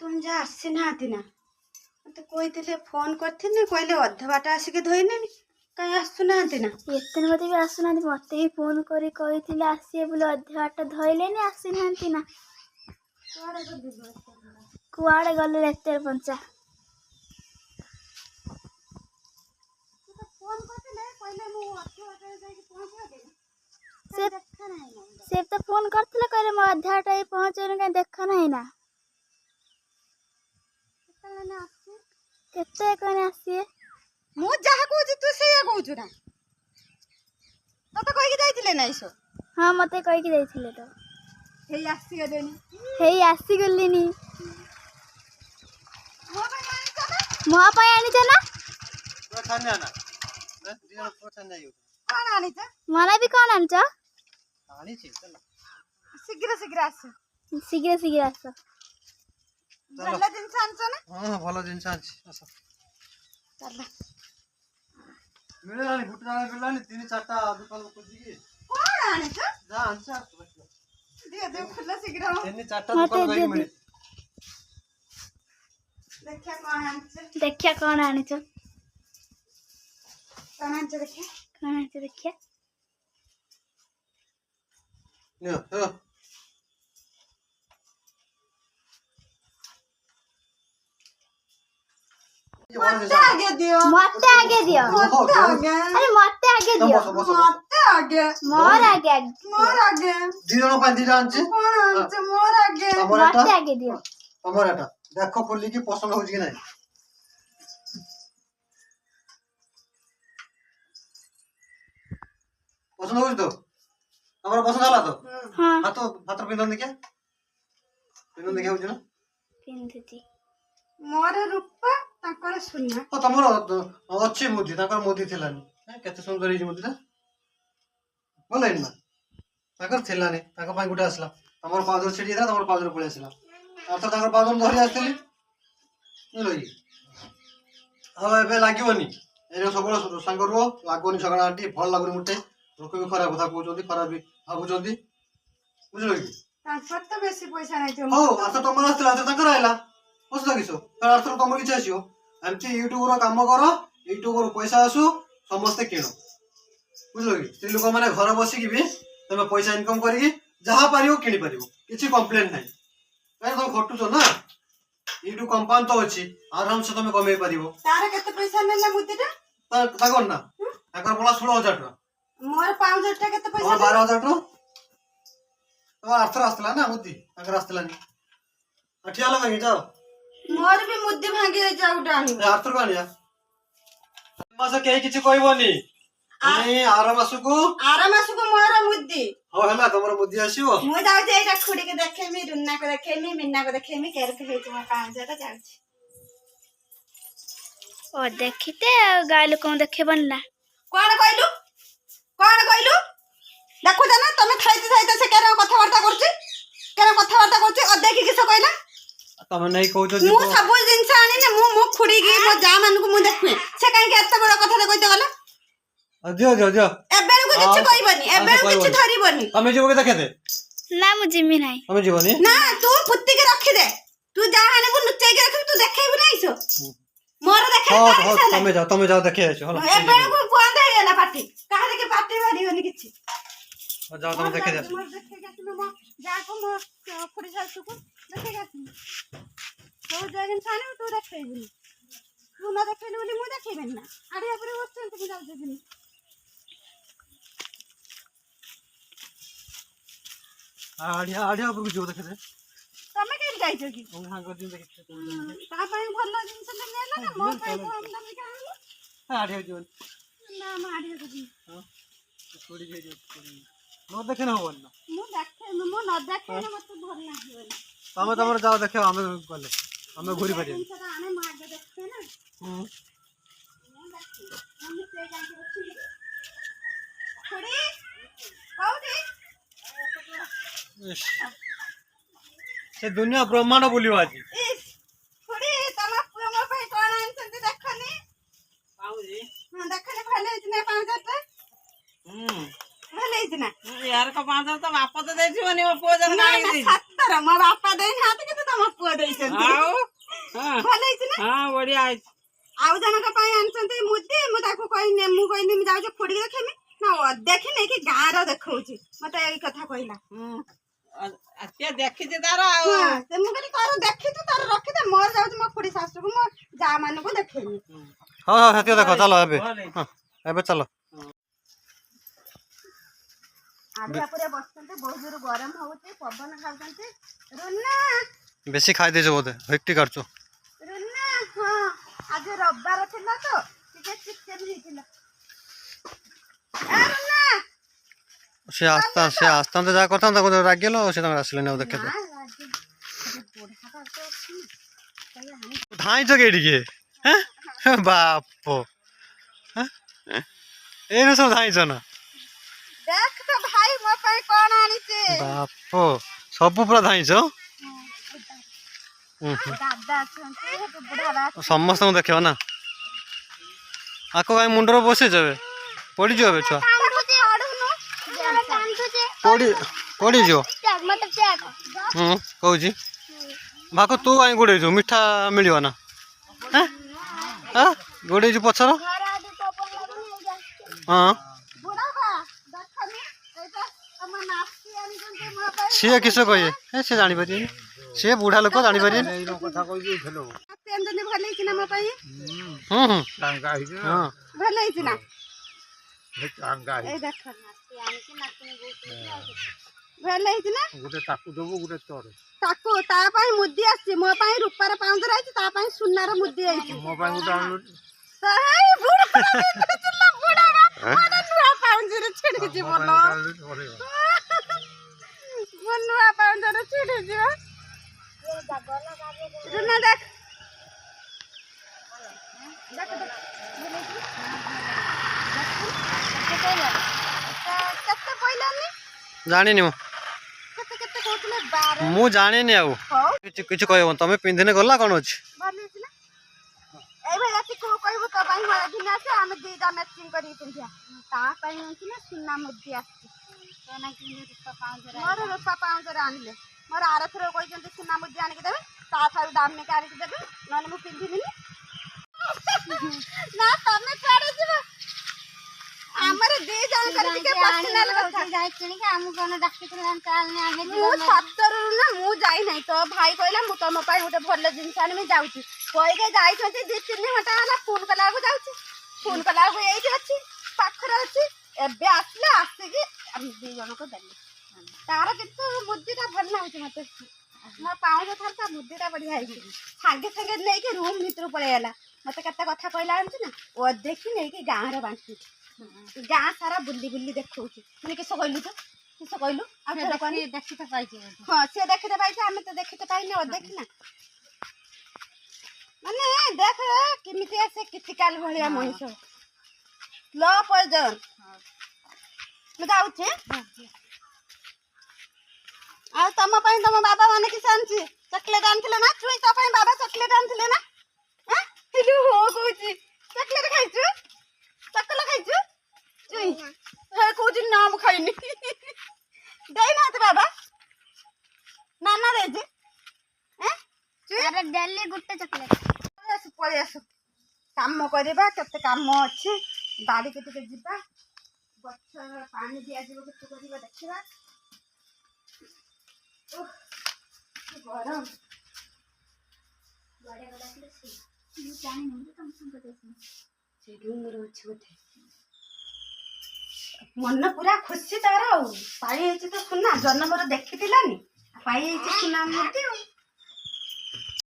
तुम जा आसी ना मत कही फोन करथिनी कहले अध बाट आसिक धोइने कहीं आसुना ना एते मते भी आसुना मते ही फोन करी कही आसीए बोले अधे बाट धइले आसी ना कुआड़े गले एते पंचा से तो फोन करथिले कहले मो अधे बाट पहुंचे कहीं देखा नहीं ना केते कने आसीए मु जहा कहूची तू से कहूचु ना तो कहि जाइतिले ना इसो हां मते कहि के जाइतिले तो हेई आसी गलेनी हेई आसी गलिनी मो पाई आनी छ ना तो खाने आना दिनो पछन जाइयो कोन आनी छ मला भी कोन आनी छ आनी छी चल शीघ्र शीघ्र आस शीघ्र शीघ्र आस भल जिनस आनछ ना हां भलो जिनस आनछि आस चल मिळाली गुटराला मिळाली तीन चारटा दुकान खोजी की कोन आनी छ जा आनछ दे दे फुल शीघ्र तीन चारटा दुकान गई मिळे देखिया कोन आनी छ कोन आनी छ देखिया कोन आनी छ देखिया न मत आगे दियो मते आगे दियो मत आगे अरे मते आगे दियो मत आगे मोर आगे दी जण पांच दिटा आनछि कोन आनी छ मोर आगे मते आगे दियो तमर एटा देखो खोली की पसंद होजी कि नाही पसंद होजी तो तमर पसंद होला तो हां हाथ पिंदन देखिया होजी ना पिंदती मोर रूपा ताकर सुना ओ तमर अच्छी मुदी ताकर मुदी थिलानी केते सुंदर ही मुदी ता बोलाइन ना ताकर थिलानी ताका पाई गुटे आसला तमर पादर छिड़ी था तमर पादर पळे आसला अर्थ ताकर पादर धरि आस्थिली बुझलई हां एबे लागिवनी एरे सबळ संग रो लागोनी सगळा आंटी फल लागोनी मुटे लोक भी खराब कथा कहउचोंदी खराब भी भाबुचोंदी बुझलई ताकर तो बेसी पैसा नाही छ हो आता तमर आस्थिला आता ताकर आइला बस लागिसो तर अर्थ तमर किछ आसियो आमची यूट्यूब रो काम करो यूट्यूब रो पैसा आसु समस्त किनो बुझलई स्त्री लोक माने घर बसी की भी तमे पैसा इनकम करी जहा पारियो किनि पारियो किछि कंप्लेंट नाही काय तो खटुचो ना यूट्यूब कंपनी तो अछि आराम से तमे कमे पारियो तार केते पैसा नेला मुदीटा ताकर ना ताकर बोला 16000 टका मोर 5000 टका केते पैसा और 12000 टका तो अर्थ रास्तला ना मुदी ताकर रास्तला नी अठिया लगा जाओ मोर भी मुद्दे भांगी जाउटा आनी अर्थ को आनिया मासे केही किछि कहबोनी अनि आरामासुको मोर मुद्दी हो हला तमर मुदी आसीओ मु जाउ जे एटा खुडी के देखेमी रुन्ना को देखेमी मिन्ना को देखेमी केर के हेच म 5000 जाउ ओ देखिते गाय लोक देखे बनला कोन कहलु देखु जना तमे खाइते से केरा कथा वार्ता करछि ओ देखि किस कहला तमे नै कहउछो मु सब जिंस आनी ने मु खुडी गी मो जा मान को मु देखु से काहे के एते बड़ कथा कहते गला दियो एबे को किछ कहबनी एबे किछ धरिबनी तमे जीवो के देखे दे ना मु जिमी नाही तमे जीवनी ना तू पुत्ती के रखी दे तू जा हाने को नुच्चे के रखी तू देखेबु नै सो मोर देखे हो तमे जाओ देखे आछो होला एबे को बंद हे गेला पार्टी काहे के पार्टी भरिबनी किछ जाओ तमे देखे दे मोर देखे के मो जा को मो खुडी सासु को देखे के हो जागिन साने तू देखेबु तू ना देखेले बोली मु देखेबेन ना आरे ऊपर बसछन तू जाउ देबनी आड़िया ऊपर जो देखे दे तमे के जाइछो की हम हां कर दिन देखे ता पई भल्ला जिंस नेला ना मो पई हम दाम के आलो आड़िया जो ना मारियो की हां छोड़ी जे जो नो देखे ना होवन ना मु देखे मु न देखे ना मत भल लागियो तमे तमर जाओ देखे हमें गले हमें घुरी पड़े आने मार दे देखते ना हम से जाके रखी थोड़ी आउडी से दुनिया ब्रह्मांड बोलियो आज इस थोड़ी तमा प्रेम पे कोन आनछन देखनी आउडी हां देखने भले इतने 5000 भले इतना यार का 5000 तो बापा तो देथिबनी मो पुओ जन गाणी दी सत्तर मो बापा देन हाथ के तो तमा पुओ ପୁଅ ଦେଇଛନ୍ତି ଆଉ ହଁ ଭଲ ହେଇଛି ନା ହଁ ବଢିଆ ହେଇଛି। ଆଉ ଜଣଙ୍କ ପାଇଁ ଆଣିଛନ୍ତି ମୁଦି ମୁଁ ତାକୁ କହିନି ମୁଁ ଯାଉଛି ଫୋଡ଼ିକି ଦେଖେଇମି ନା ଦେଖି ନେଇକି ଗାଁର ଦେଖଉଛି ମତେ ଏଇ କଥା କହିଲା ସିଏ ଦେଖିଛି ତାର ଆଉ ହଁ ସେ ମୁଁ କହିଲି ତାର ଦେଖିଛୁ ତାର ରଖିଦେ ମୋର ଯାଉଛି ମୋ ଖୁଡି ଶାଶୁକୁ ମୋ ଯା ମାନଙ୍କୁ ଦେଖେଇମି ହଁ ହଁ ସେତିକି ଦେଖ ଚାଲ ଏବେ ହଁ ଏବେ ଚାଲ ଆଢିଆ ପୁରା ବସିଛନ୍ତି ବହୁତ ଜୋର ଗରମ ହଉଛି ପବନ ଖାଉଛନ୍ତି ରୁନା ବେଶୀ ଖାଇ ଦେଇଛ ବୋଧେ ହେକ୍ଟି କାଟୁଛୁ ରୁନା ହଁ ଆଜି ରବିବାର ଥିଲା ତ ଟିକେ ଚିକେନ ହେଇଥିଲା ରୁନା ସେ ଆସିଥାନ୍ତେ ଯାହା କରିଥାନ୍ତା ତାକୁ ରାଗିଲ ସେ ତାଙ୍କର ଆସିଲେନି ଆଉ ଦେଖେ ଧାଇଁଛ କି ଟିକେ ବାପ ଏଇନୁ ସବୁ ଧାଇଁଛ ନା देख तो भाई मो पे कौन आनी छे बाप सब पूरा धाइंछ दादा छंते तो बुढ़ा रात समस्त को देखियो ना आको गाय मुंडर बसे जावे पड़ी जावे छुआ पड़ी जो कहू भाको तू कहीं गोड़े मिठा मिलियो ना गोड़े पछर हाँ सी किस कहे सी जापर सी बुढ़ा लोक जापर मुदी आसी मो रूपार पाउंजर आई सुनार मुदी आई जानी मु जानी किछ कहब तमे पिंधने गला कौन अच्छे सुना मुदी मोर रूपा पाउंजर आनिले मोर आर थर कहते सुना मुदी आनिक देवे दाम में आनिक देवे ना मुझे पिंधिनी ना तमे छाड़ी जीव हमर दे जानकारी के पर्सनल कथा जाय किनी के हम कोन डाकिथलान काल ने आमे मु सत्तर ना मु जाई नहीं तो भाई कहला मु तम पाई गोटे भल जिंस आनी में जाउची कोई के जाई छथि 2-3 घंटा वाला फोन कला को जाउची फोन कला को एई अछि पाखर अछि एबे आसले आसी हम दे जन को देली तार कितु बुद्धिटा भल ना होची मते मो पाउज थरता बुद्धिटा बढ़िया है संगे संगे नै के रूम भीतर पळे आला मते कत्ता कथा कहला आंछ ना ओ देखि नै के गां रे बांटी गां सारा बुल्ली बुल्ली देखौची माने किस कहलु तो किस कहलु आ थोड़ा कोनी देखि त पाइछे हां से देखि त पाइछे हमें तो देखि त पाइने ओ देखि ना माने देख किमिति से कितिकाल भलिया मनिष लो पजन मैं जाउछे आ तम पई तम बाबा माने कि सांची चॉकलेट आनथिले ना चुई त पई बाबा चॉकलेट आनथिले ना हैं हिलु हो कहूची चॉकलेट खाइछु चॉकलेट खाइछु चुई हे कहूची नाम खाइनी देई ना त बाबा नाना रे जे हैं चुई अरे डेली गुट्टे चॉकलेट पळे आसु काम करबा केते काम अछि बाड़ी के टिके जिबा गछ पानी दिया जीव केते करबा देखिबा गरम बड़े बड़ा के से जानि न कम संग देसी से रूम रो छोटे मन पूरा खुशी तार पाई तो सुना जन्म देखी पाई सुना मूर्ति